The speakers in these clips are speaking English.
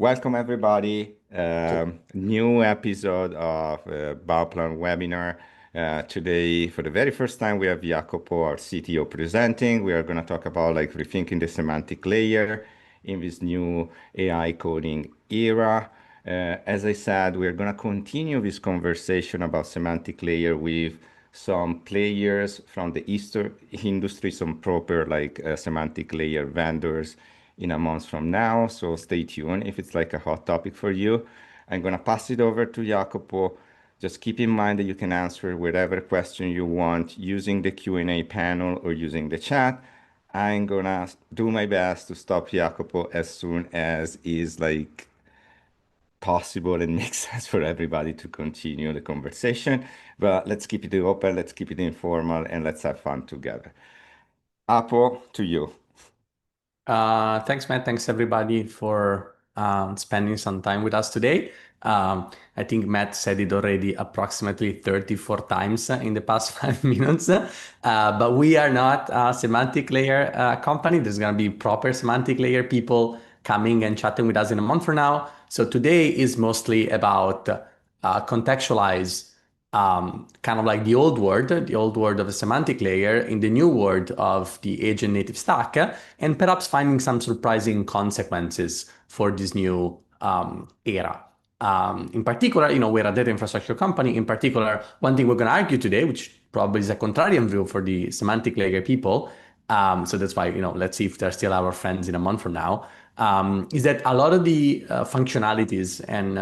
Welcome everybody. New episode of Bauplan webinar. Today, for the very first time, we have Jacopo, our CTO, presenting. We are going to talk about rethinking the semantic layer in this new AI coding era. As I said, we're going to continue this conversation about semantic layer with some players from the industry, some proper semantic layer vendors in a month from now. So stay tuned if it's like a hot topic for you. I'm going to pass it over to Jacopo. Just keep in mind that you can answer whatever question you want using the Q&A panel or using the chat. I'm going to do my best to stop Jacopo as soon as is possible and makes sense for everybody to continue the conversation. But let's keep it open, let's keep it informal, and let's have fun together. Apo, to you. Thanks, Matt. Thanks, everybody, for spending some time with us today. I think Matt said it already approximately 34 times in the past 5 minutes, but we are not a semantic layer company. There's going to be proper semantic layer people coming and chatting with us in a month from now. So today is mostly about contextualize kind of like the old world of a semantic layer in the new world of the agent native stack, and perhaps finding some surprising consequences for this new era. In particular, we're a data infrastructure company. In particular, one thing we're going to argue today, which probably is a contrarian view for the semantic layer people, so that's why, let's see if they're still our friends in a month from now, is that a lot of the functionalities and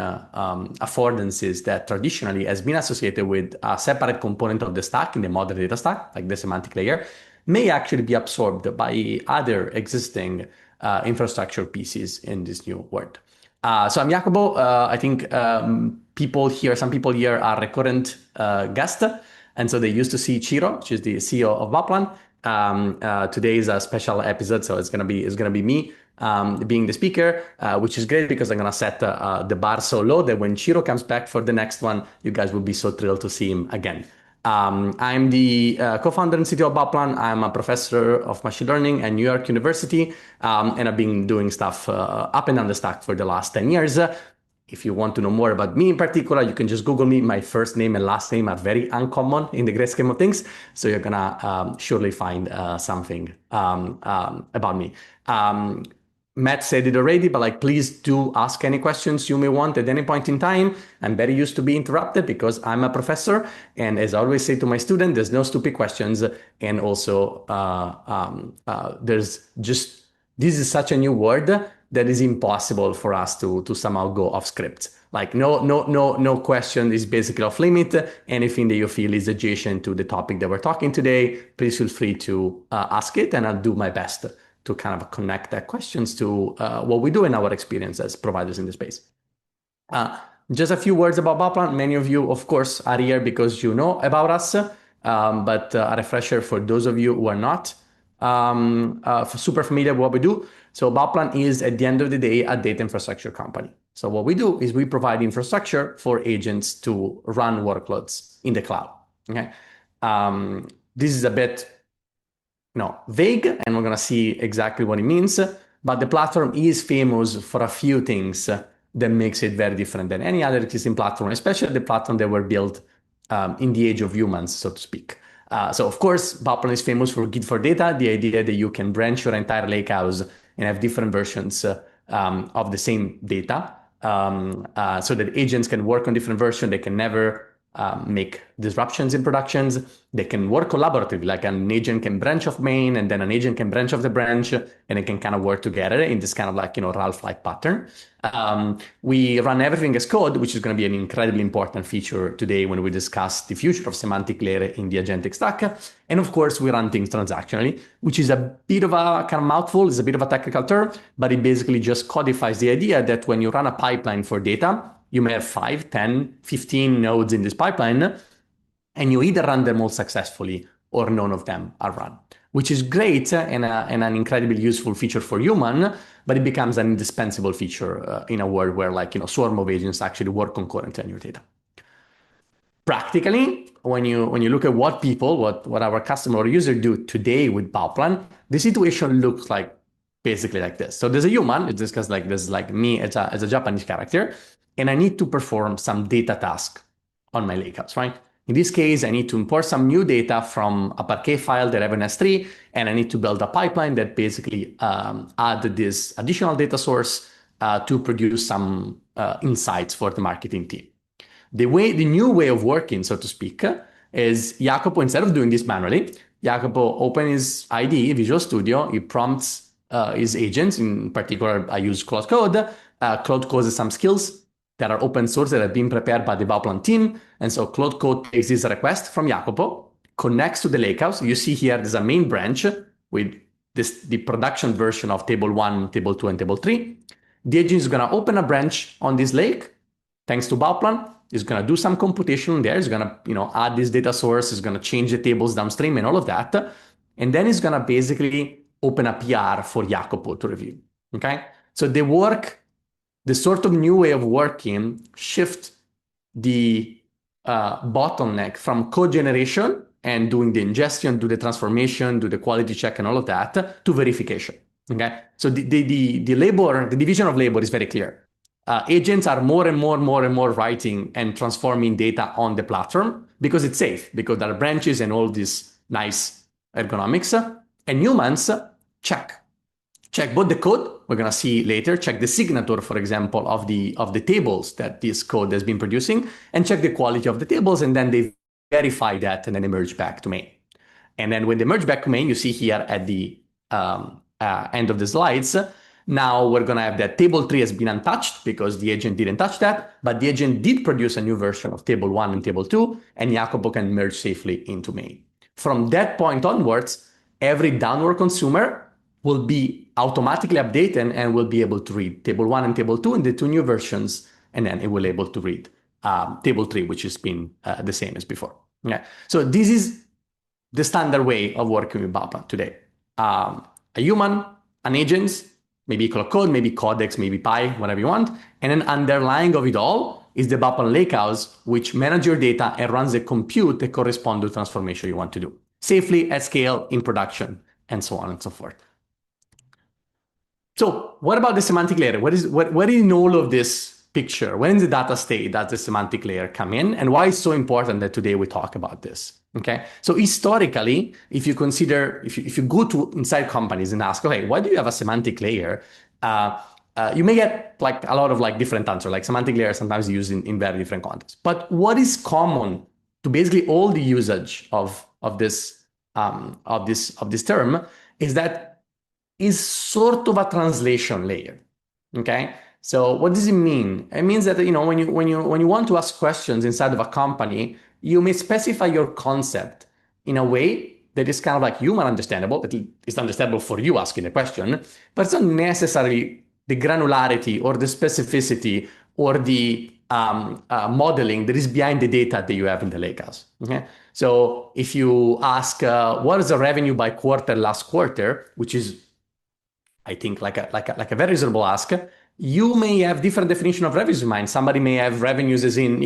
affordances that traditionally has been associated with a separate component of the stack in the modern data stack, like the semantic layer, may actually be absorbed by other existing infrastructure pieces in this new world. So I'm Jacopo. I think some people here are recurrent guests, and so they used to see Ciro, which is the CEO of Bauplan. Today is a special episode, so it's gonna be me being the speaker, which is great because I'm gonna set the bar so low that when Ciro comes back for the next one, you guys will be so thrilled to see him again. I'm the co-founder and CTO of Bauplan. I'm a professor of machine learning at New York University, and I've been doing stuff up and down the stack for the last 10 years. If you want to know more about me in particular, you can just Google me. My first name and last name are very uncommon in the great scheme of things. So you're gonna surely find something about me. Matt said it already, but please do ask any questions you may want at any point in time. I'm very used to be interrupted because I'm a professor. And as I always say to my students, there's no stupid questions. And also, this is such a new word that is impossible for us to somehow go off script. No question is basically off limit. Anything that you feel is adjacent to the topic that we're talking today, please feel free to ask it, and I'll do my best to kind of connect that questions to what we do in our experience as providers in the space. Just a few words about Bauplan. Many of you, of course, are here because you know about us, but a refresher for those of you who are not super familiar with what we do. So Bauplan is, at the end of the day, a data infrastructure company. So what we do is we provide infrastructure for agents to run workloads in the cloud. Okay, this is a bit vague, and we're going to see exactly what it means. But the platform is famous for a few things that makes it very different than any other existing platform, especially the platform that were built in the age of humans, so to speak. So of course, Bauplan is famous for Git for data, the idea that you can branch your entire lakehouse and have different versions of the same data, so that agents can work on different versions. They can never make disruptions in productions. They can work collaboratively, like an agent can branch off main, and then an agent can branch off the branch, and it can kind of work together in this kind of Ralph-like pattern. We run everything as code, which is going to be an incredibly important feature today when we discuss the future of semantic layer in the agentic stack. And of course, we run things transactionally, which is a bit of a kind of mouthful. It's a bit of a technical term, but it basically just codifies the idea that when you run a pipeline for data, you may have 5, 10, 15 nodes in this pipeline, and you either run them all successfully or none of them are run, which is great and an incredibly useful feature for human, but it becomes an indispensable feature in a world where swarm of agents actually work concurrently on your data. Practically, when you look at what our customer or user do today with Bauplan, the situation looks like basically like this. So there's a human, it's just because like this is like me as a Japanese character, and I need to perform some data task on my lakehouse, right? In this case, I need to import some new data from a Parquet file that I have in S3, and I need to build a pipeline that basically add this additional data source to produce some insights for the marketing team. The new way of working, so to speak, is Jacopo, instead of doing this manually, Jacopo open his IDE, Visual Studio, he prompts his agents. In particular, I use Cloud Code. Cloud Code has some skills that are open source that have been prepared by the Bauplan team. And so Cloud Code takes this request from Jacopo, connects to the lakehouse. You see here, there's a main branch with the production version of table 1, table 2, and table 3. The agent is going to open a branch on this lake, thanks to Bauplan. It's going to do some computation there. It's going to add this data source. It's going to change the tables downstream and all of that. And then it's going to basically open a PR for Jacopo to review. Okay? So the sort of new way of working shift the bottleneck from code generation and doing the ingestion, do the transformation, do the quality check and all of that to verification. Okay? So the division of labor is very clear. Agents are more and more writing and transforming data on the platform because it's safe, because there are branches and all this nice ergonomics. And humans check both the code, we're going to see later, check the signature, for example, of the tables that this code has been producing, and check the quality of the tables, and then they verify that and then they merge back to main. And then when they merge back to main, you see here at the end of the slides, now we're going to have that table 3 has been untouched because the agent didn't touch that, but the agent did produce a new version of table 1 and table 2, and Jacopo can merge safely into main. From that point onwards, every downward consumer will be automatically updated and will be able to read table 1 and table 2 in the 2 new versions, and then it will be able to read table 3, which has been the same as before. Okay? So this is the standard way of working with Bauplan today. A human, an agent, maybe Cloud Code, maybe Codex, maybe Pi, whatever you want. And then underlying of it all is the Bauplan Lakehouse, which manages your data and runs the compute that corresponds to the transformation you want to do. Safely, at scale, in production, and so on and so forth. So what about the semantic layer? What in all of this picture? When in the data state does the semantic layer come in? And why it's so important that today we talk about this? Okay, so historically, if you consider, if you go to inside companies and ask, okay, why do you have a semantic layer? You may get like a lot of like different answers, like semantic layer sometimes used in very different contexts. But what is common to basically all the usage of this term is that is sort of a translation layer. Okay, so what does it mean? It means that when you want to ask questions inside of a company, you may specify your concept in a way that is kind of like human understandable, that is understandable for you asking the question, but it's not necessarily the granularity or the specificity or the modeling that is behind the data that you have in the lakehouse. Okay, so if you ask what is the revenue by quarter last quarter, which is I think like a very reasonable ask, you may have different definition of revenues in mind. Somebody may have revenues as in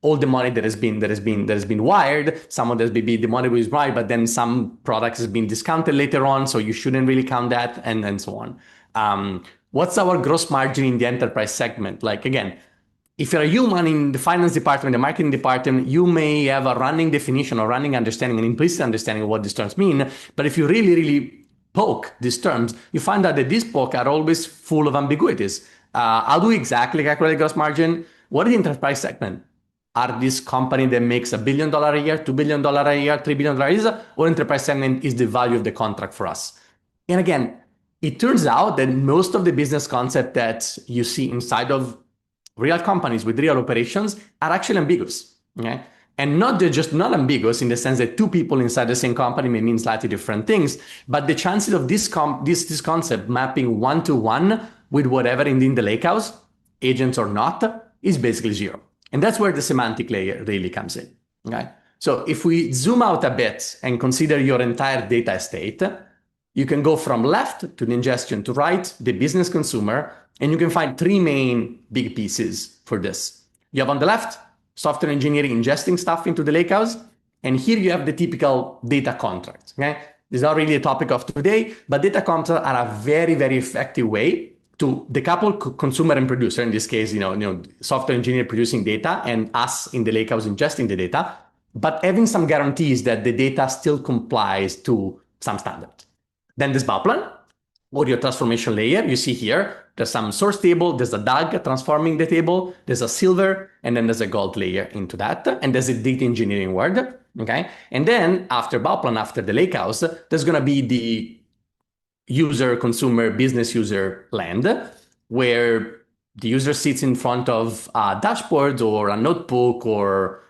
all the money that has been wired. Someone that may be the money was wired, but then some products has been discounted later on, so you shouldn't really count that, and so on. What's our gross margin in the enterprise segment? Like again, if you're a human in the finance department, the marketing department, you may have a running definition or running understanding, an implicit understanding of what these terms mean. But if you really poke these terms, you find out that these poke are always full of ambiguities. How do we exactly calculate gross margin? What is the enterprise segment? Are this company that makes $1 billion a year, $2 billion a year, $3 billion a year, or enterprise segment is the value of the contract for us? And again, it turns out that most of the business concept that you see inside of real companies with real operations are actually ambiguous. Okay? And just not ambiguous in the sense that two people inside the same company may mean slightly different things, but the chances of this concept mapping one-to-one with whatever in the lakehouse, agents or not, is basically zero. And that's where the semantic layer really comes in. Okay? So if we zoom out a bit and consider your entire data estate, you can go from left to the ingestion to right, the business consumer, and you can find 3 main big pieces for this. You have on the left, software engineering ingesting stuff into the lakehouse. And here you have the typical data contract. Okay? This is not really a topic of today, but data contracts are a very, very effective way to decouple consumer and producer. In this case, software engineer producing data and us in the lakehouse ingesting the data, but having some guarantees that the data still complies to some standard. Then there's Bauplan, or your transformation layer. You see here, there's some source table, there's a DAG transforming the table, there's a silver, and then there's a gold layer into that, and there's a data engineering word, okay? And then after Bauplan, after the lakehouse, there's gonna be the user, consumer, business user land, where the user sits in front of a dashboard or a notebook or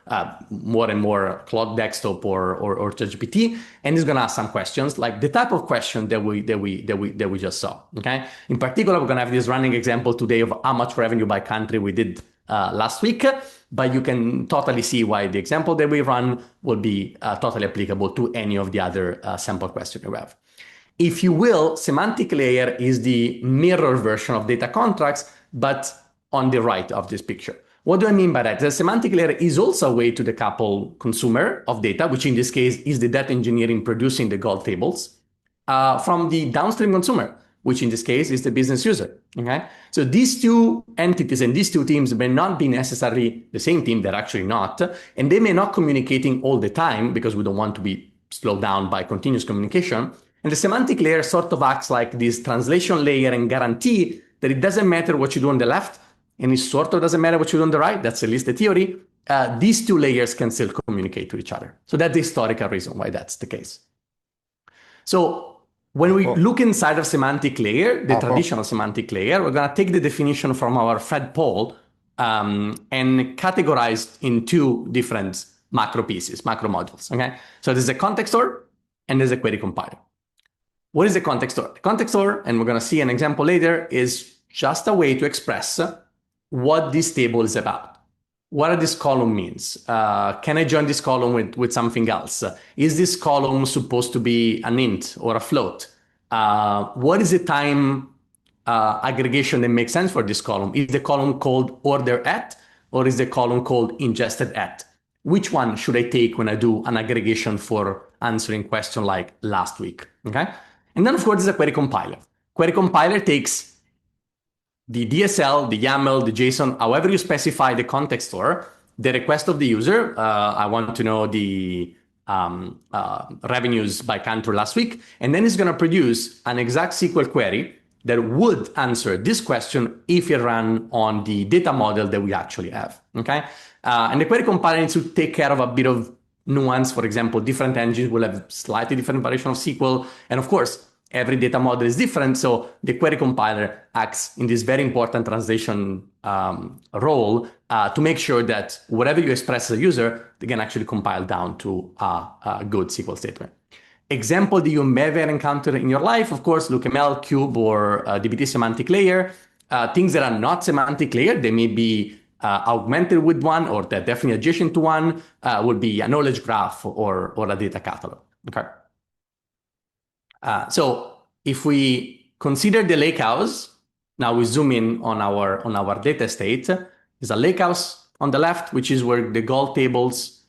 more and more Cloud Desktop or ChatGPT, and is going to ask some questions like the type of question that we just saw. Okay. In particular, we're going to have this running example today of how much revenue by country we did last week, but you can totally see why the example that we run will be totally applicable to any of the other sample questions we have. If you will, semantic layer is the mirror version of data contracts, but on the right of this picture. What do I mean by that? The semantic layer is also a way to decouple consumer of data, which in this case is the data engineering producing the gold tables, from the downstream consumer, which in this case is the business user. Okay, so these two entities and these two teams may not be necessarily the same team. They're actually not, and they may not communicating all the time because we don't want to be slowed down by continuous communication. And the semantic layer sort of acts like this translation layer and guarantee that it doesn't matter what you do on the left, and it sort of doesn't matter what you do on the right. That's at least the theory. These two layers can still communicate to each other. So that's the historical reason why that's the case. So when we look inside of semantic layer, the traditional semantic layer, we're going to take the definition from our Fed poll and categorize in two different macro pieces, macro modules. Okay, so there's a context store and there's a query compiler. What is the context store? The context store, and we're going to see an example later, is just a way to express what this table is about. What this column means. Can I join this column with something else? Is this column supposed to be an int or a float? What is the time aggregation that makes sense for this column? Is the column called order at, or is the column called ingested at? Which one should I take when I do an aggregation for answering question like last week? Okay. And then, of course, there's a query compiler. Query compiler takes the DSL, the YAML, the JSON, however you specify the context store, the request of the user. I want to know the revenues by country last week. And then it's going to produce an exact SQL query that would answer this question if it ran on the data model that we actually have. Okay. And the query compiler needs to take care of a bit of nuance. For example, different engines will have slightly different variation of SQL. And of course, every data model is different. So the query compiler acts in this very important translation role to make sure that whatever you express as a user, they can actually compile down to a good SQL statement. Example that you may have encountered in your life, of course, LookML, Cube, or dbt semantic layer. Things that are not semantic layer, they may be augmented with one, or they're definitely adjacent to one, would be a knowledge graph or a data catalog. Okay. So if we consider the lakehouse, now we zoom in on our data state. There's a lakehouse on the left, which is where the gold tables,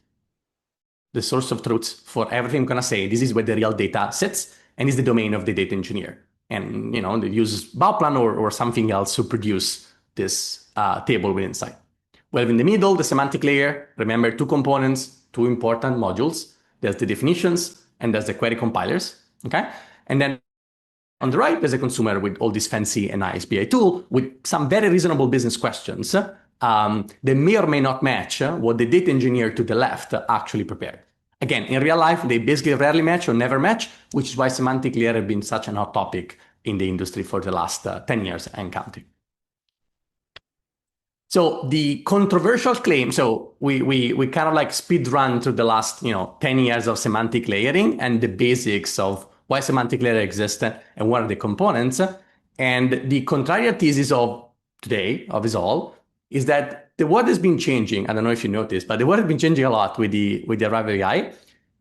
the source of truth for everything I'm going to say. This is where the real data sits and is the domain of the data engineer. And they use Bauplan or something else to produce this table with insight. Well, in the middle, the semantic layer, remember two components, two important modules. There's the definitions and there's the query compilers. Okay. And then on the right, there's a consumer with all this fancy and nice BI tool with some very reasonable business questions that may or may not match what the data engineer to the left actually prepared. Again, in real life, they basically rarely match or never match, which is why semantic layer has been such an hot topic in the industry for the last 10 years and counting. So the controversial claim, so we kind of like speed run through the last 10 years of semantic layering and the basics of why semantic layer exists and what are the components. And the contrarian thesis of today, of this all, is that the world has been changing. I don't know if you noticed, but the world has been changing a lot with the arrival of AI.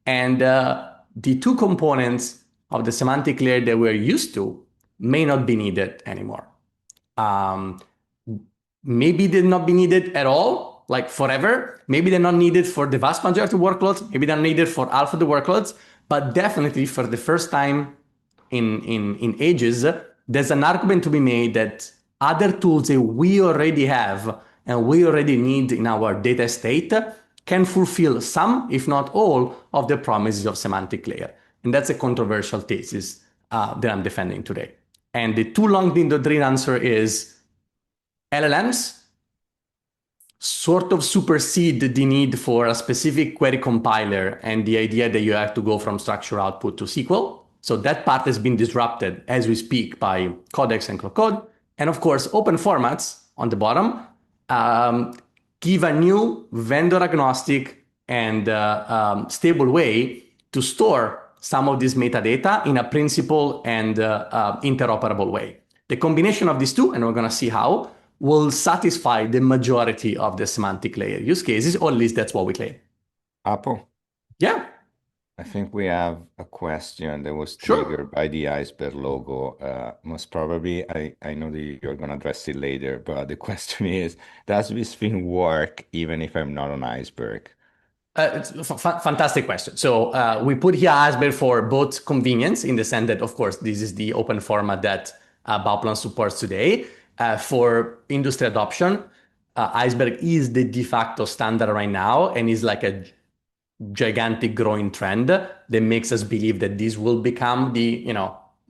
And the two components of the semantic layer that we're used to may not be needed anymore. Maybe they'll not be needed at all, like forever. Maybe they're not needed for the vast majority of workloads. Maybe they're needed for half of the workloads. But definitely for the first time in ages, there's an argument to be made that other tools that we already have and we already need in our data estate can fulfill some, if not all, of the promises of semantic layer. And that's a controversial thesis that I'm defending today. And the too long-winded answer is LLMs sort of supersede the need for a specific query compiler and the idea that you have to go from structure output to SQL. So that part has been disrupted as we speak by Codex and Cloud. And of course, open formats on the bottom give a new vendor agnostic and stable way to store some of this metadata in a principled and interoperable way. The combination of these two, and we're going to see how, will satisfy the majority of the semantic layer use cases, or at least that's what we claim. Apo, Yeah, I think we have a question that was sure. triggered by the Iceberg logo. Most probably, I know that you're going to address it later, but the question is, does this thing work even if I'm not on Iceberg? It's a fantastic question. So we put here Iceberg for both convenience in the sense that, of course, this is the open format that Bauplan supports today. For industry adoption, Iceberg is the de facto standard right now and is like a gigantic growing trend that makes us believe that this will become the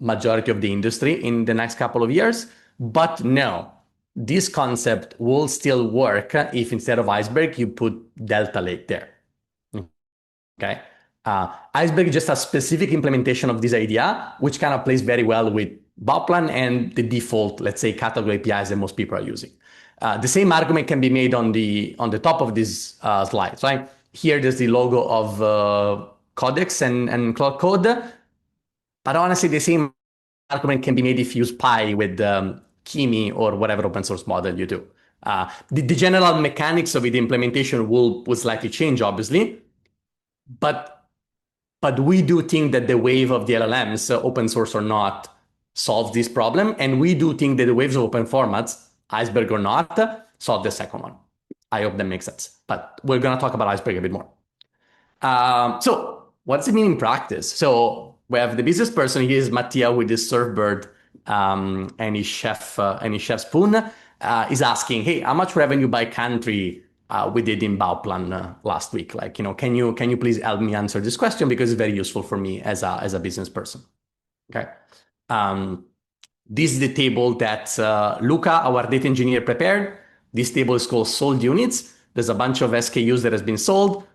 majority of the industry in the next couple of years. But no, this concept will still work if instead of Iceberg, you put Delta Lake there. Okay. Iceberg is just a specific implementation of this idea, which kind of plays very well with Bauplan and the default, let's say, category APIs that most people are using. The same argument can be made on the top of these slides, right? Here, there's the logo of Codex and Cloud Code. But honestly, the same argument can be made if you use Pi with Kimi or whatever open source model you do. The general mechanics of the implementation will slightly change, obviously. But we do think that the wave of the LLMs, open source or not, solves this problem. And we do think that the waves of open formats, Iceberg or not, solve the second one. I hope that makes sense. But we're going to talk about Iceberg a bit more. So what's it mean in practice? So we have the business person. He is Mattia with his surfboard and his chef spoon. Is asking, hey, how much revenue by country we did in Bauplan last week? Like, can you please help me answer this question because it's very useful for me as a business person. Okay. This is the table that Luca, our data engineer, prepared. This table is called sold units. There's a bunch of SKUs that has been sold.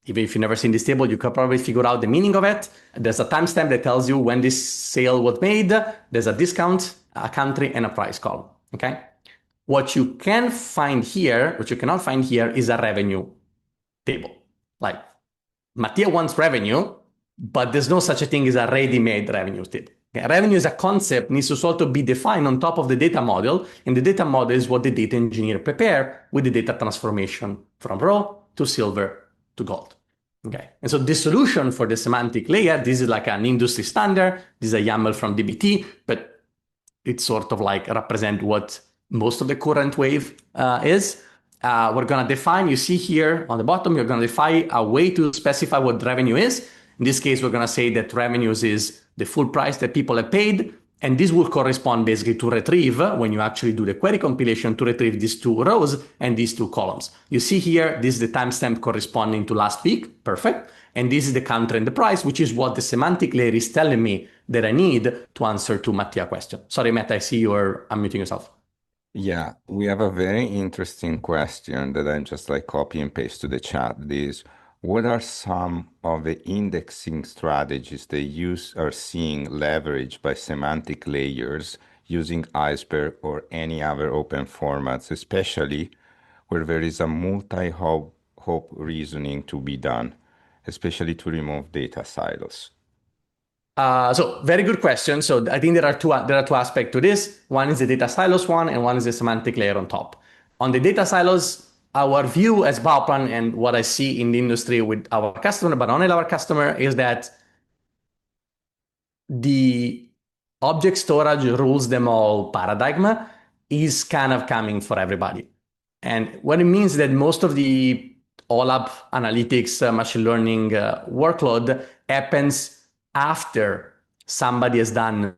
Even if you've never seen this table, you can probably figure out the meaning of it. There's a timestamp that tells you when this sale was made. There's a discount, a country, and a price column. Okay. What you cannot find here is a revenue table. Like Mattia wants revenue, but there's no such a thing as a ready-made revenue table. Okay? Revenue is a concept, needs to sort of be defined on top of the data model, and the data model is what the data engineer prepare with the data transformation from raw to silver to gold. Okay, and so the solution for the semantic layer, this is like an industry standard. This is a YAML from DBT, but it sort of like represent what most of the current wave is. We're going to define, you see here on the bottom, you're going to define a way to specify what revenue is. In this case, we're going to say that revenues is the full price that people have paid. And this will correspond basically to retrieve, when you actually do the query compilation, to retrieve these two rows and these two columns. You see here, this is the timestamp corresponding to last week. Perfect. And this is the country and the price, which is what the semantic layer is telling me that I need to answer to Mattia's question. Sorry, Matt, I see you're unmuting yourself. Yeah, we have a very interesting question that I just like copy and paste to the chat. What are some of the indexing strategies that you are seeing leveraged by semantic layers using Iceberg or any other open formats, especially where there is a multi-hop reasoning to be done, especially to remove data silos? So very good question. So I think there are two aspects to this. One is the data silos one, and one is the semantic layer on top. On the data silos, our view as Bauplan and what I see in the industry with our customer, but not only our customer, is that the object storage rules them all paradigm is kind of coming for everybody. And what it means that most of the OLAP analytics, machine learning workload happens after somebody has done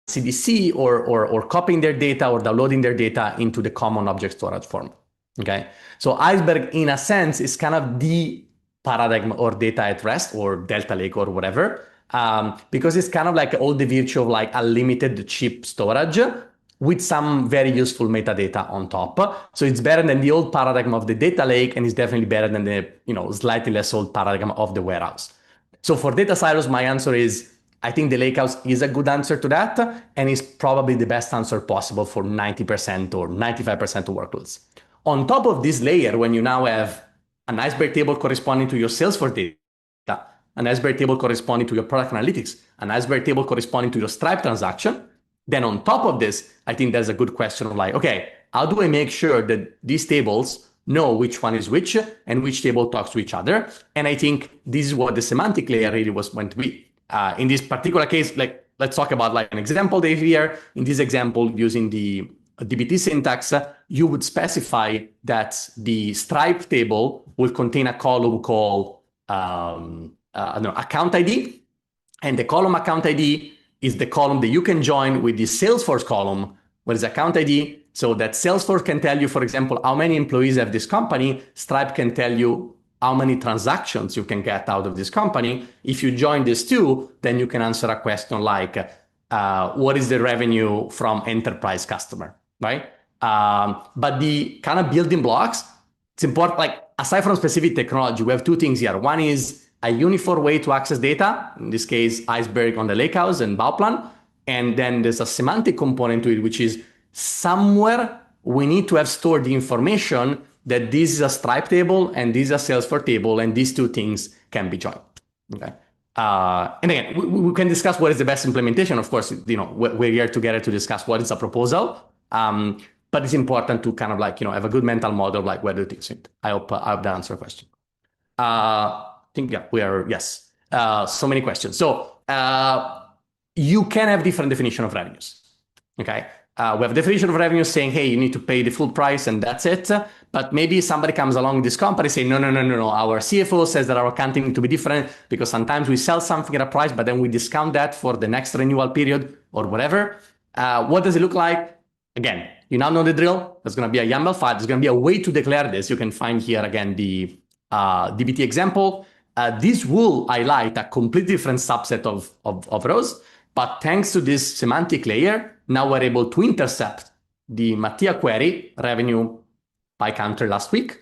CDC or copying their data or downloading their data into the common object storage form. Okay, so Iceberg, in a sense, is kind of the paradigm or data at rest or Delta Lake or whatever, because it's kind of like all the virtue of like unlimited cheap storage with some very useful metadata on top. So it's better than the old paradigm of the data lake, and it's definitely better than the slightly less old paradigm of the warehouse. So for data silos, my answer is I think the lakehouse is a good answer to that, and is probably the best answer possible for 90% or 95% of workloads. On top of this layer, when you now have an Iceberg table corresponding to your Salesforce data, an Iceberg table corresponding to your product analytics, an Iceberg table corresponding to your Stripe transaction, then on top of this, I think there's a good question of like, okay, how do I make sure that these tables know which one is which and which table talks to each other? And I think this is what the semantic layer really was meant to be. In this particular case, like let's talk about like an example here. In this example, using the DBT syntax, you would specify that the Stripe table will contain a column called account ID, and the column account ID is the column that you can join with the Salesforce column, what is account ID, so that Salesforce can tell you, for example, how many employees have this company. Stripe can tell you how many transactions you can get out of this company. If you join these two, then you can answer a question like, what is the revenue from enterprise customer, right? But the kind of building blocks, it's important, like aside from specific technology, we have two things here. One is a uniform way to access data, in this case, Iceberg on the Lakehouse and Bauplan. And then there's a semantic component to it, which is somewhere we need to have stored the information that this is a Stripe table and this is a Salesforce table, and these two things can be joined. Okay. And again, we can discuss what is the best implementation. Of course, we're here together to discuss what is a proposal. But it's important to kind of like, have a good mental model of like where do things fit. I hope that answers your question. I think, yeah, yes. So many questions. So you can have different definition of revenues. Okay. We have a definition of revenue saying, hey, you need to pay the full price and that's it. But maybe somebody comes along in this company saying, no. Our CFO says that our accounting need to be different because sometimes we sell something at a price, but then we discount that for the next renewal period or whatever. What does it look like? Again, you now know the drill. There's going to be a YAML file. There's going to be a way to declare this. You can find here again the DBT example. This will highlight a completely different subset of rows. But thanks to this semantic layer, now we're able to intercept the Mattia query, revenue by country last week.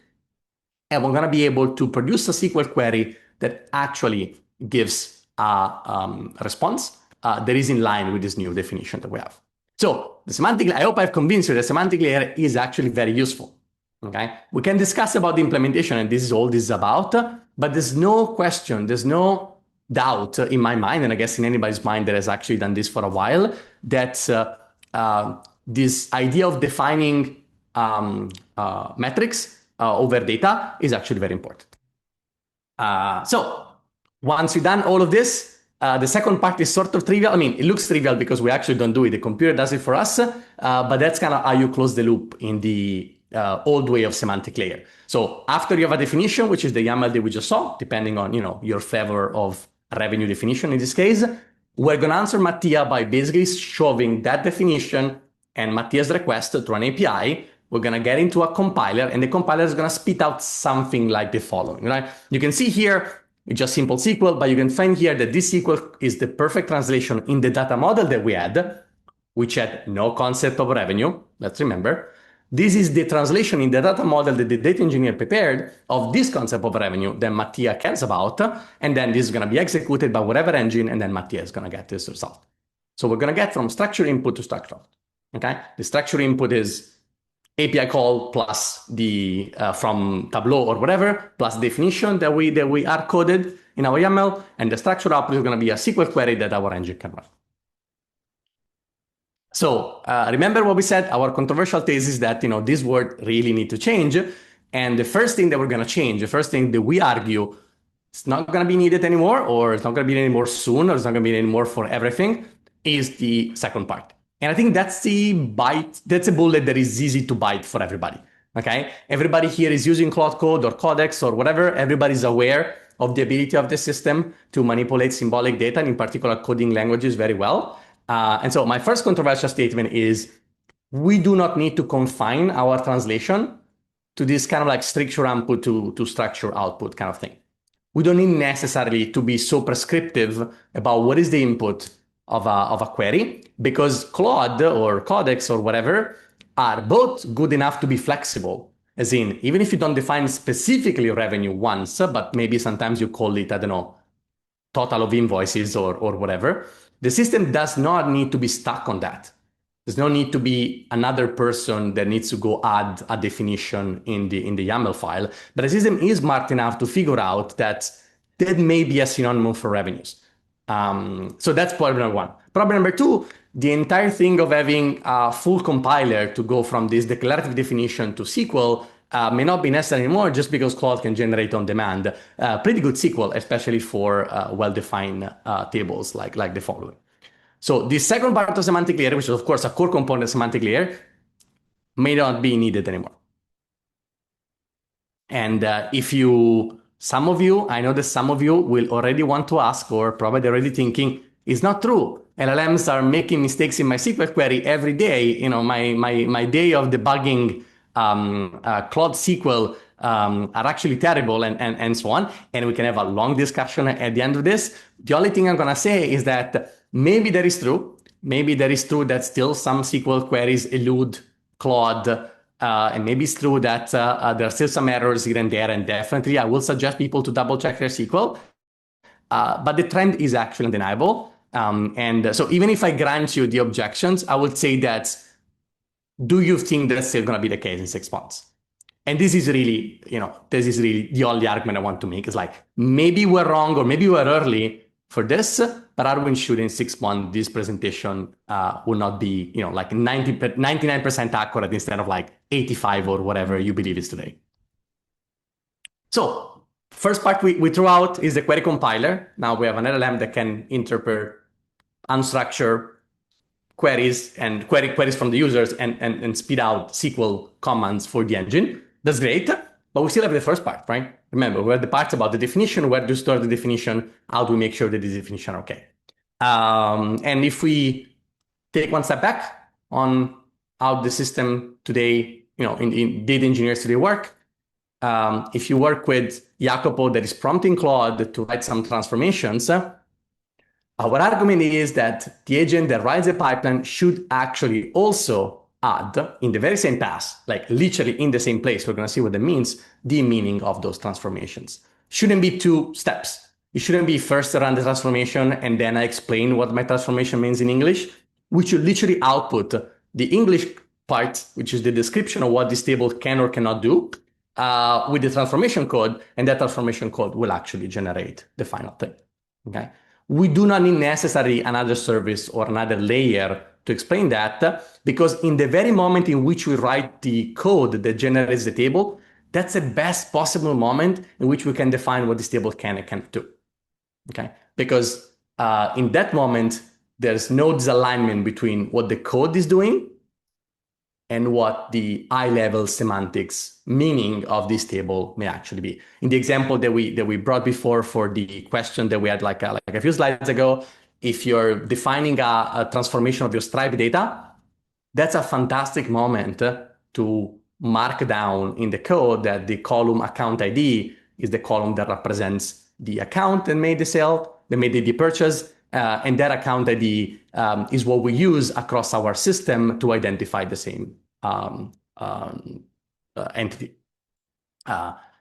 And we're going to be able to produce a SQL query that actually gives a response that is in line with this new definition that we have. So the semantic, I hope I've convinced you the semantic layer is actually very useful. Okay, we can discuss about the implementation, and this is all this is about, but there's no question, there's no doubt in my mind, and I guess in anybody's mind that has actually done this for a while, that this idea of defining metrics over data is actually very important. So once you've done all of this, the second part is sort of trivial. I mean, it looks trivial because we actually don't do it. The computer does it for us, but that's kind of how you close the loop in the old way of semantic layer. So after you have a definition, which is the YAML that we just saw, depending on your flavor of revenue definition in this case, we're going to answer Mattia by basically shoving that definition and Mattia's request through an API. We're going to get into a compiler, and the compiler is going to spit out something like the following, right? You can see here, it's just simple SQL, but you can find here that this SQL is the perfect translation in the data model that we had, which had no concept of revenue. Let's remember. This is the translation in the data model that the data engineer prepared of this concept of revenue that Mattia cares about. And then this is going to be executed by whatever engine, and then Mattia is going to get this result. So we're going to get from structure input to structure output. Okay. The structure input is API call plus the from Tableau or whatever, plus definition that we hard coded in our YAML, and the structure output is going to be a SQL query that our engine can run. So remember what we said, our controversial thesis is that this word really need to change. And the first thing that we're going to change, the first thing that we argue, it's not going to be needed anymore, or it's not going to be anymore soon, or it's not going to be anymore for everything, is the second part. And I think that's the bite, that's a bullet that is easy to bite for everybody. Okay, everybody here is using Cloud Code or Codex or whatever. Everybody's aware of the ability of the system to manipulate symbolic data, and in particular coding languages very well. And so my first controversial statement is we do not need to confine our translation to this kind of like structure input to structure output kind of thing. We don't need necessarily to be so prescriptive about what is the input of a query, because Claude or Codex or whatever are both good enough to be flexible. As in, even if you don't define specifically revenue once, but maybe sometimes you call it, I don't know, total of invoices or whatever, the system does not need to be stuck on that. There's no need to be another person that needs to go add a definition in the YAML file. But the system is smart enough to figure out that that may be a synonym for revenues. So that's problem number one. Problem number two, the entire thing of having a full compiler to go from this declarative definition to SQL may not be necessary anymore just because Claude can generate on demand pretty good SQL, especially for well-defined tables like the following. So the second part of semantic layer, which is of course a core component of semantic layer, may not be needed anymore. And some of you, I know that some of you will already want to ask, or probably already thinking, it's not true. LLMs are making mistakes in my SQL query every day. You know, my day of debugging Claude SQL are actually terrible and so on. And we can have a long discussion at the end of this. The only thing I'm going to say is that maybe that is true. Maybe that is true that still some SQL queries elude Claude. And maybe it's true that there are still some errors here and there. And definitely I will suggest people to double check their SQL. But the trend is actually undeniable. And so even if I grant you the objections, I would say that, do you think that's still going to be the case in 6 months? And this is really the only argument I want to make. Is like, maybe we're wrong or maybe we're early for this, but are we sure in 6 months this presentation will not be, like 99% accurate instead of like 85 or whatever you believe is today? So first part we threw out is the query compiler. Now we have an LLM that can interpret unstructured queries and queries from the users and spit out SQL commands for the engine. That's great, but we still have the first part, right? Remember, we have the parts about the definition, where to store the definition, how do we make sure that this definition are okay. And if we take one step back on how the system today, in data engineers today work, if you work with Jacopo that is prompting Claude to write some transformations, our argument is that the agent that writes the pipeline should actually also add in the very same pass, like literally in the same place, we're going to see what that means, the meaning of those transformations. Shouldn't be two steps. It shouldn't be first I run the transformation and then I explain what my transformation means in English. We should literally output the English part, which is the description of what this table can or cannot do, with the transformation code, and that transformation code will actually generate the final thing. Okay? We do not need necessarily another service or another layer to explain that, because in the very moment in which we write the code that generates the table, that's the best possible moment in which we can define what this table can and can't do. Okay? Because in that moment, there's no disalignment between what the code is doing and what the high-level semantics meaning of this table may actually be. In the example that we brought before for the question that we had like a few slides ago, if you're defining a transformation of your Stripe data, that's a fantastic moment to mark down in the code that the column account ID is the column that represents the account that made the sale, that made the purchase, and that account ID is what we use across our system to identify the same entity.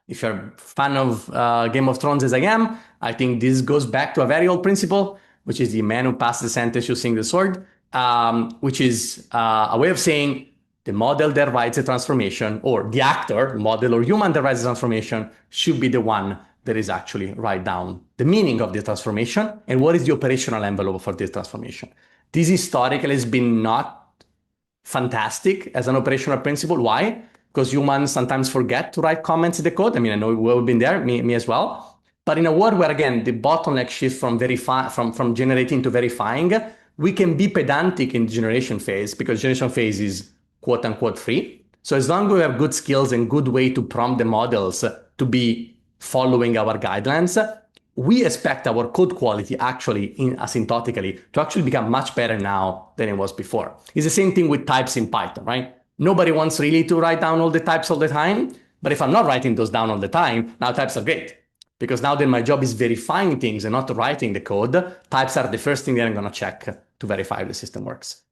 If you're a fan of Game of Thrones as I am, I think this goes back to a very old principle, which is the man who passed the sentence should swing the sword, which is a way of saying the model that writes a transformation, or the actor, model or human that writes a transformation, should be the one that is actually write down the meaning of the transformation and what is the operational envelope for this transformation. This historically has been not fantastic as an operational principle. Why? Because humans sometimes forget to write comments in the code. I mean, I know we've been there, me as well. But in a world where, again, the bottleneck shifts from generating to verifying, we can be pedantic in the generation phase, because generation phase is quote-unquote free. So as long as we have good skills and good way to prompt the models to be following our guidelines, we expect our code quality actually asymptotically to actually become much better now than it was before. It's the same thing with types in Python, right? Nobody wants really to write down all the types all the time, but if I'm not writing those down all the time, now types are great. Because now then my job is verifying things and not writing the code. Types are the first thing that I'm going to check to verify if the system works.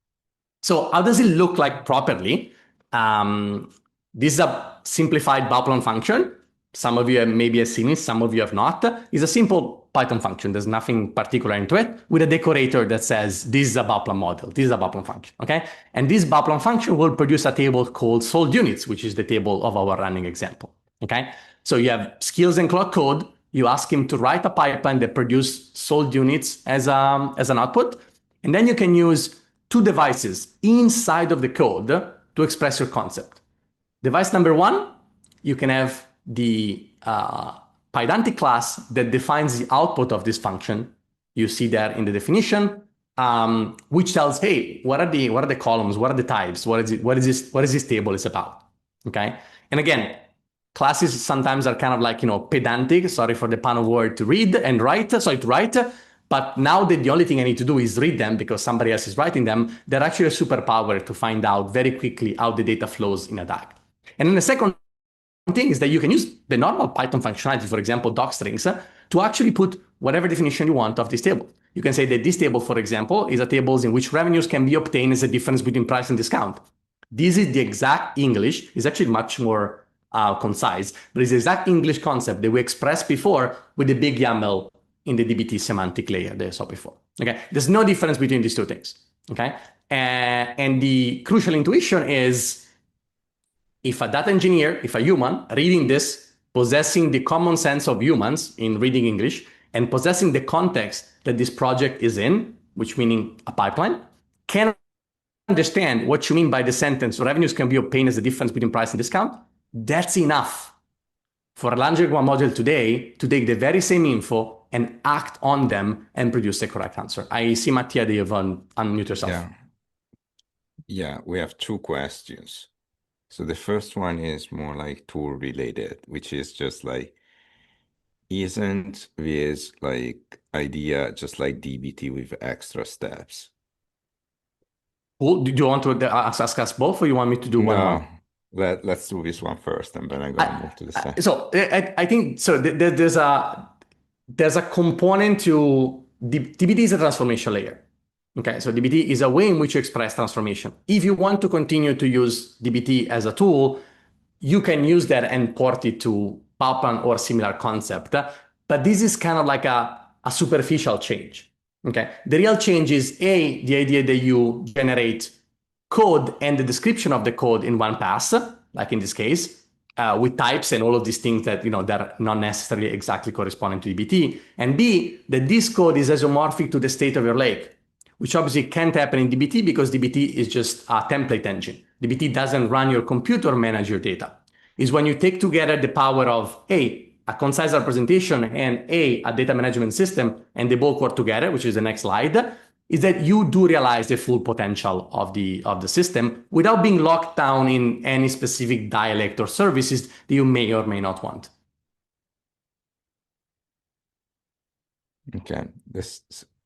So how does it look like properly? This is a simplified Bauplan function. Some of you maybe have seen it, some of you have not. It's a simple Python function. There's nothing particular into it, with a decorator that says this is a Bauplan model, this is a Bauplan function, okay? And this Bauplan function will produce a table called sold units, which is the table of our running example, okay? So you have skills and clock code. You ask him to write a pipeline that produces sold units as an output. And then you can use two devices inside of the code to express your concept. Device number one, you can have the Pydantic class that defines the output of this function. You see there in the definition, which tells, hey, what are the columns? What are the types? What is this table is about? Okay. And again, classes sometimes are kind of like, pedantic, sorry for the pun of word, to read and write, but now that the only thing I need to do is read them because somebody else is writing them, they're actually a superpower to find out very quickly how the data flows in a DAG. And then the second thing is that you can use the normal Python functionality, for example, docstrings, to actually put whatever definition you want of this table. You can say that this table, for example, is a table in which revenues can be obtained as a difference between price and discount. This is the exact English. It's actually much more concise, but it's the exact English concept that we expressed before with the big YAML in the DBT semantic layer that I saw before. Okay, there's no difference between these two things. Okay, and the crucial intuition is if a data engineer, if a human reading this, possessing the common sense of humans in reading English and possessing the context that this project is in, which meaning a pipeline, can understand what you mean by the sentence revenues can be obtained as the difference between price and discount, that's enough for a language model today to take the very same info and act on them and produce the correct answer. I see, Mattia, that you've unmute yourself. Yeah, we have two questions. So the first one is more like tool related, which is just like, isn't this like idea just like DBT with extra steps? Well, do you want to ask us both, or you want me to do one on one? Let's do this one first, and then I'm gonna move to the second. So I think so. There's a component to DBT is a transformation layer. Okay, so DBT is a way in which you express transformation. If you want to continue to use DBT as a tool, you can use that and port it to Bauplan or similar concept. But this is kind of like a superficial change. Okay, the real change is the idea that you generate code and the description of the code in one pass, like in this case, with types and all of these things that, they're not necessarily exactly corresponding to DBT. And B, that this code is isomorphic to the state of your lake, which obviously can't happen in DBT because DBT is just a template engine. DBT doesn't run your computer or manage your data. It's when you take together the power of a concise representation and a data management system, and they both work together, which is the next slide, is that you do realize the full potential of the system without being locked down in any specific dialect or services that you may or may not want. Okay,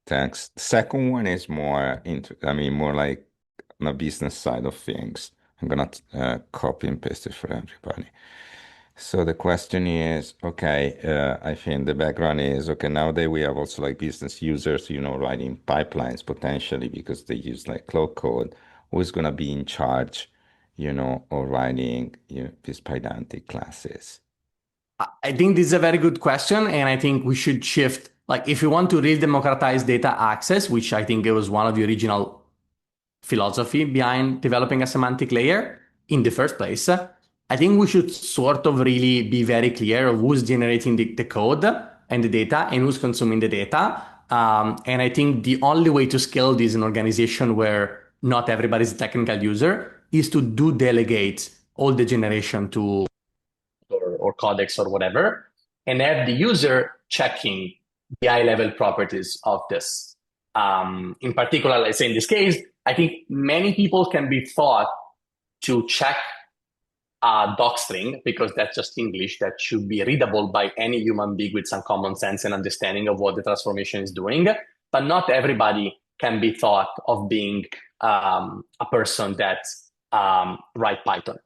thanks. The second one is more more like on the business side of things. I'm gonna copy and paste it for everybody. So the question is, okay, I think the background is, okay, nowadays we have also like business users, writing pipelines potentially because they use like cloud code. Who's gonna be in charge, of writing these Pydantic classes? I think this is a very good question, and I think we should shift. Like, if you want to really democratize data access, which I think it was one of the original philosophy behind developing a semantic layer in the first place, I think we should sort of really be very clear of who's generating the code and the data and who's consuming the data. And I think the only way to scale this in an organization where not everybody's a technical user is to delegate all the generation to or codecs or whatever, and have the user checking the high-level properties of this. In particular, let's say in this case, I think many people can be taught to check docstring, because that's just English that should be readable by any human being with some common sense and understanding of what the transformation is doing. But not everybody can be thought of being a person that write Python.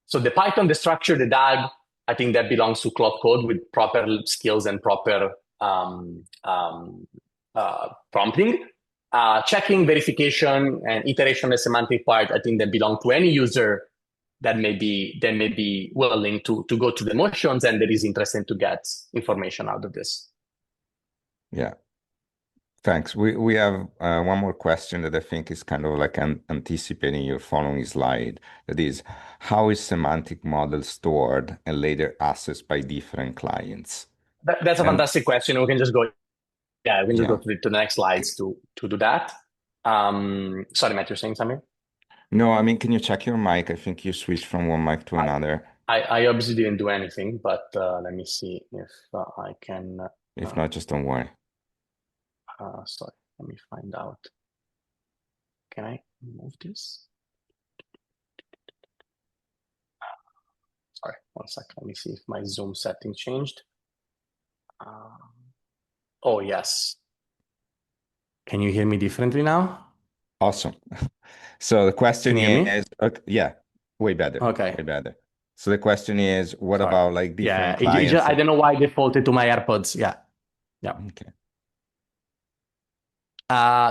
So the Python, the structure, the DAG, I think that belongs to Cloud Code with proper skills and proper prompting. Checking, verification, and iteration of the semantic part, I think that belong to any user that may be willing to go through the motions and that is interested to get information out of this. Yeah. Thanks. We have one more question that I think is kind of like anticipating your following slide. That is, how is semantic model stored and later accessed by different clients? That's a fantastic question. We can just go. Yeah, we can just go to the next slides to do that. Sorry, Matt, you're saying something? No, I mean, can you check your mic? I think you switched from one mic to another. I obviously didn't do anything, but let me see if I can. If not, just don't worry. Sorry, let me find out. Can I move this? Sorry, 1 second. Let me see if my Zoom setting changed. Oh, yes. Can you hear me differently now? Awesome. So the question is, yeah, way better. Okay. Way better. So the question is, what about like different clients? I don't know why I defaulted to my AirPods. Yeah. Okay.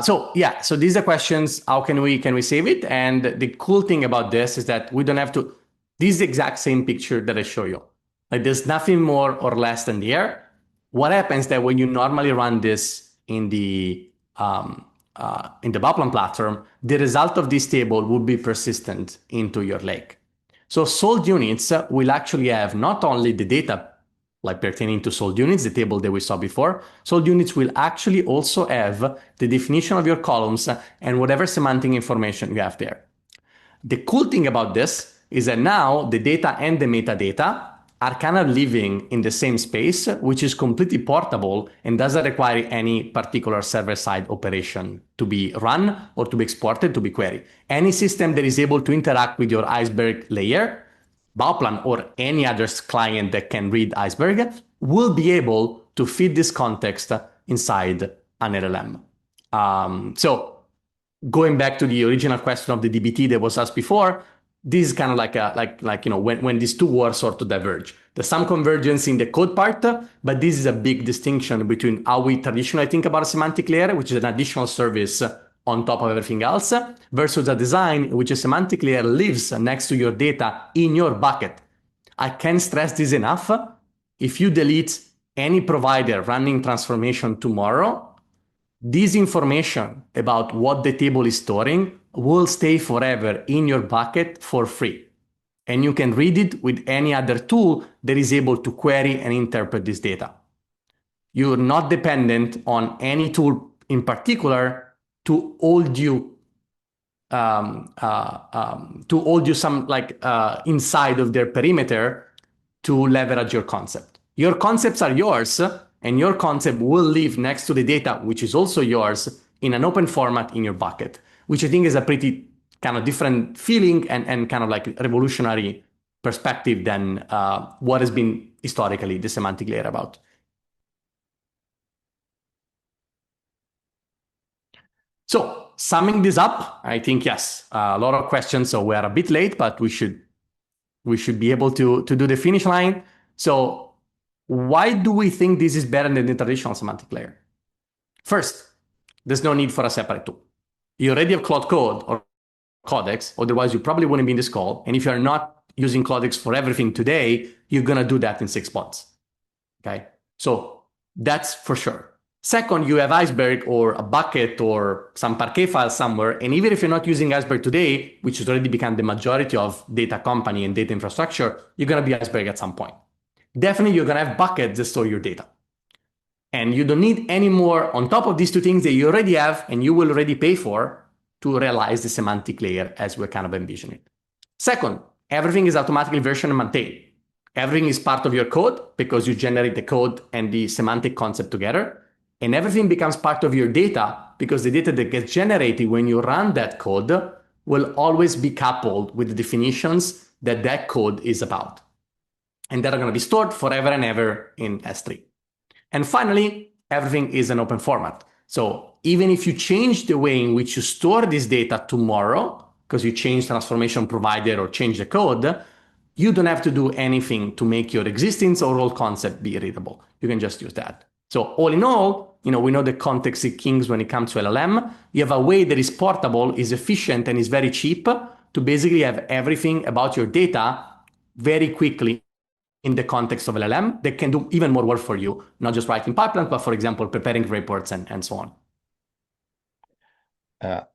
So these are questions. How can we save it? And the cool thing about this is that we don't have to. This is the exact same picture that I show you. Like there's nothing more or less than there. What happens that when you normally run this in the Bauplan platform, the result of this table would be persistent into your lake. So sold units will actually have not only the data like pertaining to sold units, the table that we saw before. Sold units will actually also have the definition of your columns and whatever semantic information you have there. The cool thing about this is that now the data and the metadata are kind of living in the same space, which is completely portable and doesn't require any particular server-side operation to be run or to be exported to be queried. Any system that is able to interact with your Iceberg layer, Bauplan or any other client that can read Iceberg will be able to feed this context inside an LLM. So going back to the original question of the DBT that was asked before, this is kind of like when these two words sort of diverge. There's some convergence in the code part, but this is a big distinction between how we traditionally think about a semantic layer, which is an additional service on top of everything else, versus a design in which a semantic layer lives next to your data in your bucket. I can't stress this enough. If you delete any provider running transformation tomorrow, this information about what the table is storing will stay forever in your bucket for free. And you can read it with any other tool that is able to query and interpret this data. You're not dependent on any tool in particular to hold you some inside of their perimeter to leverage your concept. Your concepts are yours, and your concept will live next to the data, which is also yours, in an open format in your bucket, which I think is a pretty kind of different feeling and kind of like revolutionary perspective than what has been historically the semantic layer about. So summing this up, I think, yes, a lot of questions, so we're a bit late, but we should be able to do the finish line. So why do we think this is better than the traditional semantic layer? First, there's no need for a separate tool. You already have Cloud Code or Codex, otherwise you probably wouldn't be in this call. And if you're not using Codex for everything today, you're going to do that in 6 months. Okay, so that's for sure. Second, you have Iceberg or a bucket or some Parquet file somewhere. And even if you're not using Iceberg today, which has already become the majority of data company and data infrastructure, you're going to be Iceberg at some point. Definitely, you're going to have buckets that store your data. And you don't need any more on top of these two things that you already have and you will already pay for to realize the semantic layer as we're kind of envisioning. Second, everything is automatically versioned and maintained. Everything is part of your code because you generate the code and the semantic concept together. And everything becomes part of your data because the data that gets generated when you run that code will always be coupled with the definitions that that code is about. And that are going to be stored forever and ever in S3. And finally, everything is an open format. So even if you change the way in which you store this data tomorrow, because you change transformation provider or change the code, you don't have to do anything to make your existing or old concept be readable. You can just use that. So all in all, we know the context is kings when it comes to LLM. You have a way that is portable, is efficient, and is very cheap to basically have everything about your data very quickly in the context of LLM that can do even more work for you, not just writing pipelines, but for example, preparing reports and so on.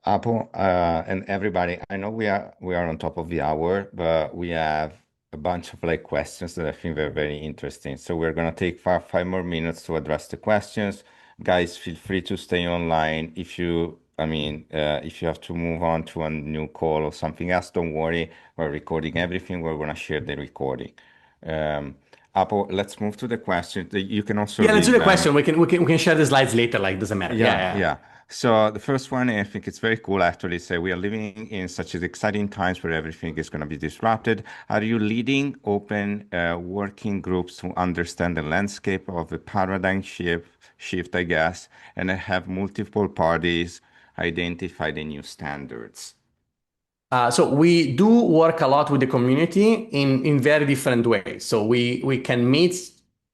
Apo, and everybody, I know we are on top of the hour, but we have a bunch of like questions that I think are very interesting. So we're gonna take five more minutes to address the questions. Guys, feel free to stay online. If you have to move on to a new call or something else, don't worry. We're recording everything. We're gonna share the recording. Apo, let's move to the questions. You can also let's do read the them. question. We can share the slides later. Like doesn't matter. Yeah. So the first one, I think it's very cool actually. Say we are living in such exciting times where everything is going to be disrupted. Are you leading open working groups to understand the landscape of the paradigm shift, I guess, and have multiple parties identify the new standards? So we do work a lot with the community in very different ways. So we can meet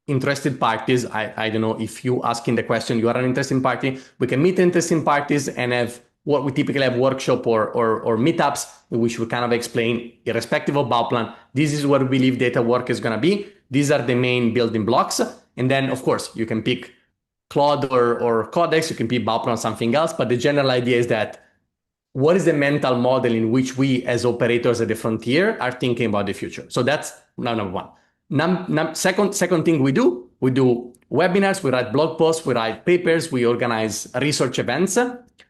interested parties. I don't know if you asking the question, you are an interested party. We can meet interested parties and have what we typically have workshop or meetups in which we kind of explain, irrespective of Bauplan, this is where we believe data work is going to be. These are the main building blocks. And then, of course, you can pick Claude or Codex, you can pick Bauplan or something else. But the general idea is that what is the mental model in which we as operators at the frontier are thinking about the future? So that's number one. Second thing we do webinars, we write blog posts, we write papers, we organize research events,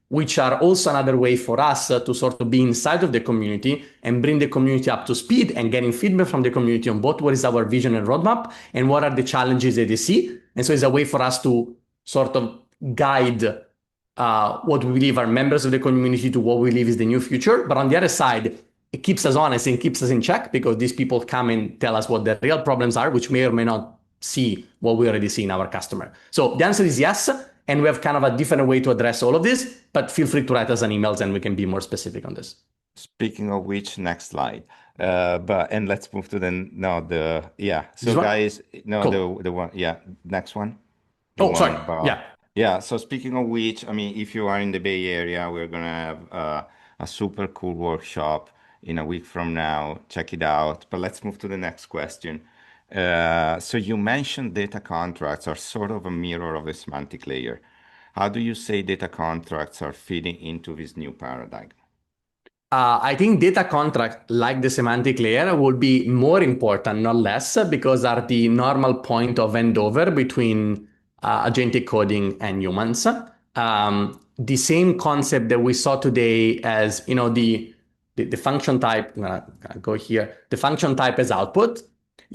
which are also another way for us to sort of be inside of the community and bring the community up to speed and getting feedback from the community on both what is our vision and roadmap and what are the challenges that they see. And so it's a way for us to sort of guide what we believe are members of the community to what we believe is the new future. But on the other side, it keeps us honest and keeps us in check because these people come and tell us what the real problems are, which may or may not see what we already see in our customer. So the answer is yes. And we have kind of a different way to address all of this, but feel free to write us an emails and we can be more specific on this. Speaking of which, next slide. And let's move to So one? guys, no, Cool. the one, next one. Sorry. Yeah. So speaking of which, if you are in the Bay Area, we're gonna have a super cool workshop in a week from now. Check it out. But let's move to the next question. So you mentioned data contracts are sort of a mirror of the semantic layer. How do you say data contracts are fitting into this new paradigm? I think data contract, like the semantic layer, will be more important, not less, because are the normal point of handover between agentic coding and humans. The same concept that we saw today as the function type. I'm gonna go here. The function type as output.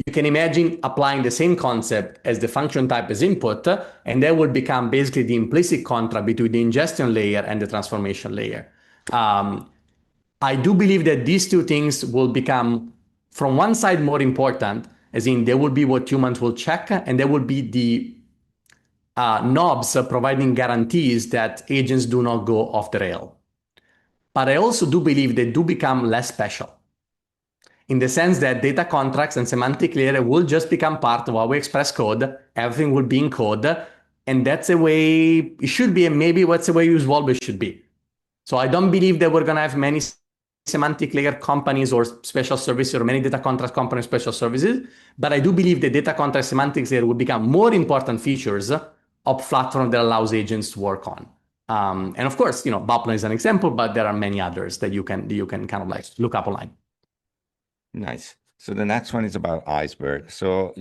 You can imagine applying the same concept as the function type as input, and that would become basically the implicit contract between the ingestion layer and the transformation layer. I do believe that these two things will become, from one side, more important, as in there will be what humans will check, and there will be the knobs providing guarantees that agents do not go off the rail. But I also do believe they do become less special, in the sense that data contracts and semantic layer will just become part of how we express code. Everything will be in code, and that's the way it should be, and maybe what's the way use Volvo should be. So I don't believe that we're going to have many semantic layer companies or special services or many data contract companies, special services. But I do believe the data contract semantics layer will become more important features of platform that allows agents to work on. And of course, Bauplan is an example, but there are many others that you can kind of like look up online. Nice. So the next one is about Iceberg. So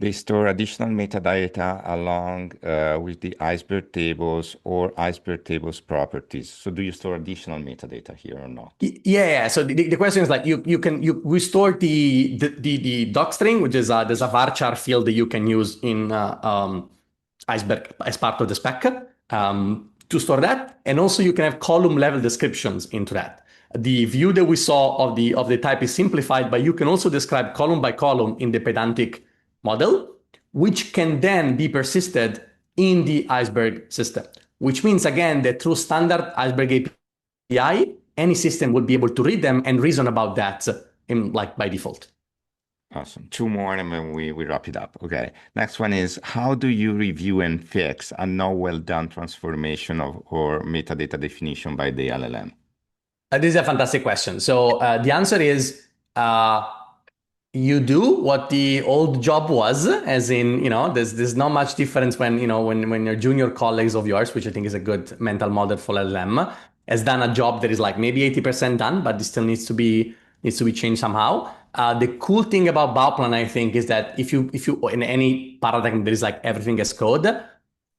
they store additional metadata along with the Iceberg tables or Iceberg tables properties. So do you store additional metadata here or not? Yeah. So the question is like we store the docstring, which is there's a varchar field that you can use in Iceberg as part of the spec to store that, and also you can have column level descriptions into that. The view that we saw of the type is simplified, but you can also describe column by column in the Pydantic model, which can then be persisted in the Iceberg system, which means again that through standard Iceberg API, any system would be able to read them and reason about that in like by default. Awesome. Two more and then we wrap it up. Okay. Next one is how do you review and fix a not well done transformation of or metadata definition by the LLM? This is a fantastic question. So the answer is you do what the old job was, as in, there's not much difference when, when your junior colleagues of yours, which I think is a good mental model for LLM, has done a job that is like maybe 80% done, but it still needs to be changed somehow. The cool thing about Bauplan, I think, is that if you in any paradigm there is like everything as code,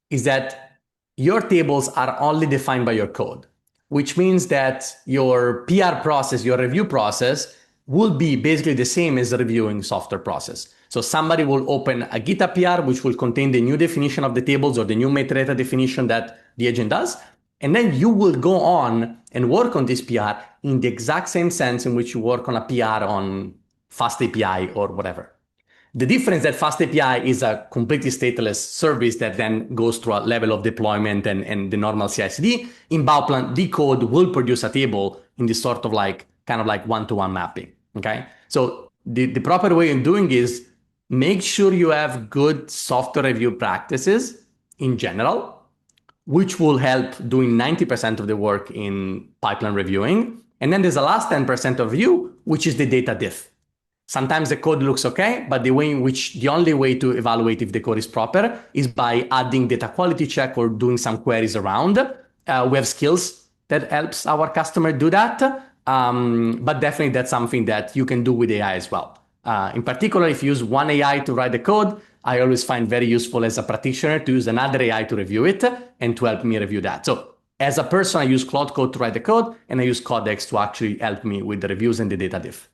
is that your tables are only defined by your code, which means that your PR process, your review process, will be basically the same as the reviewing software process. So somebody will open a GitHub PR, which will contain the new definition of the tables or the new metadata definition that the agent does. And then you will go on and work on this PR in the exact same sense in which you work on a PR on Fast API or whatever. The difference that Fast API is a completely stateless service that then goes through a level of deployment and the normal CI/CD. In Bauplan, the code will produce a table in this sort of like kind of like one-to-one mapping. Okay, so the proper way of doing is make sure you have good software review practices in general, which will help doing 90% of the work in pipeline reviewing. And then there's the last 10% of review, which is the data diff. Sometimes the code looks okay, but the only way to evaluate if the code is proper is by adding data quality check or doing some queries around. We have skills that helps our customer do that. But definitely that's something that you can do with AI as well. In particular, if you use one AI to write the code, I always find very useful as a practitioner to use another AI to review it and to help me review that. So as a person, I use Claude Code to write the code, and I use Codex to actually help me with the reviews and the data diff.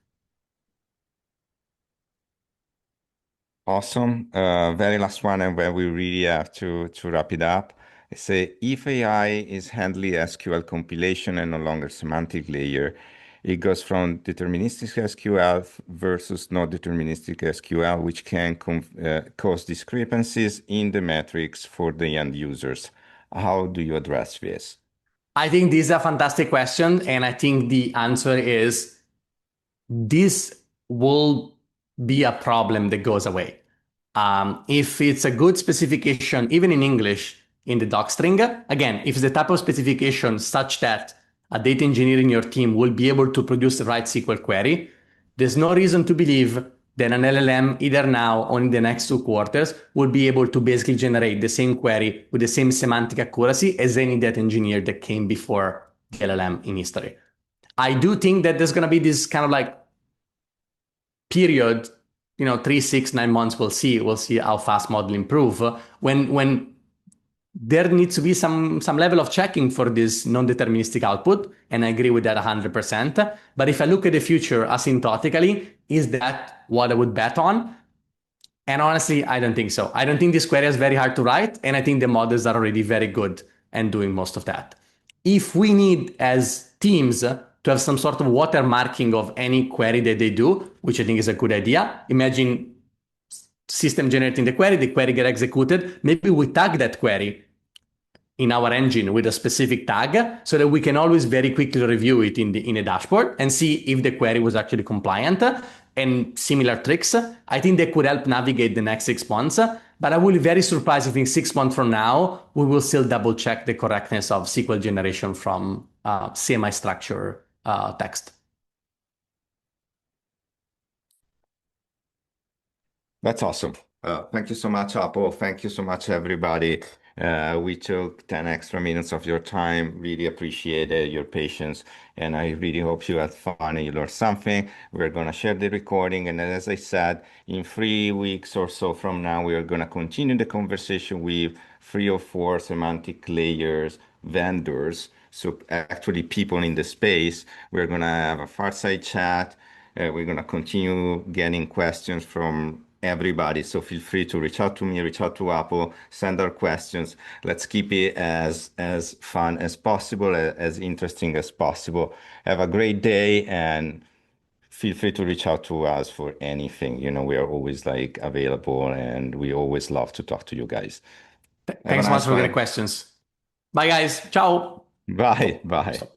Awesome. Very last one, and where we really have to wrap it up. I say if AI is handling SQL compilation and no longer semantic layer, it goes from deterministic SQL versus not deterministic SQL, which can cause discrepancies in the metrics for the end users. How do you address this? I think this is a fantastic question, and I think the answer is this will be a problem that goes away. If it's a good specification, even in English, in the docstring, again, if it's the type of specification such that a data engineer in your team will be able to produce the right SQL query, there's no reason to believe that an LLM, either now or in the next 2 quarters, will be able to basically generate the same query with the same semantic accuracy as any data engineer that came before the LLM in history. I do think that there's going to be this kind of like period, 3, 6, 9 months, we'll see how fast model improve when there needs to be some level of checking for this non-deterministic output, and I agree with that 100%. But if I look at the future asymptotically, is that what I would bet on? And honestly, I don't think so. I don't think this query is very hard to write, and I think the models are already very good and doing most of that. If we need, as teams, to have some sort of watermarking of any query that they do, which I think is a good idea. Imagine system generating the query get executed. Maybe we tag that query in our engine with a specific tag so that we can always very quickly review it in a dashboard and see if the query was actually compliant, and similar tricks. I think they could help navigate the next 6 months, but I will be very surprised if in 6 months from now, we will still double check the correctness of SQL generation from semi-structured text. That's awesome. Thank you so much, Apple. Thank you so much, everybody. We took 10 extra minutes of your time. Really appreciate your patience. And I really hope you had fun and you learned something. We're going to share the recording. And as I said, in 3 weeks or so from now, we are going to continue the conversation with 3 or 4 semantic layers vendors. So actually people in the space. We're going to have a fireside chat. We're going to continue getting questions from everybody. So feel free to reach out to me, reach out to Apple, send our questions. Let's keep it as fun as possible, as interesting as possible. Have a great day and feel free to reach out to us for anything. You know, we are always like available and we always love to talk to you guys. Have a Thanks so much nice for the great one. questions. Bye, guys. Ciao. Bye. Oh, Bye. stop.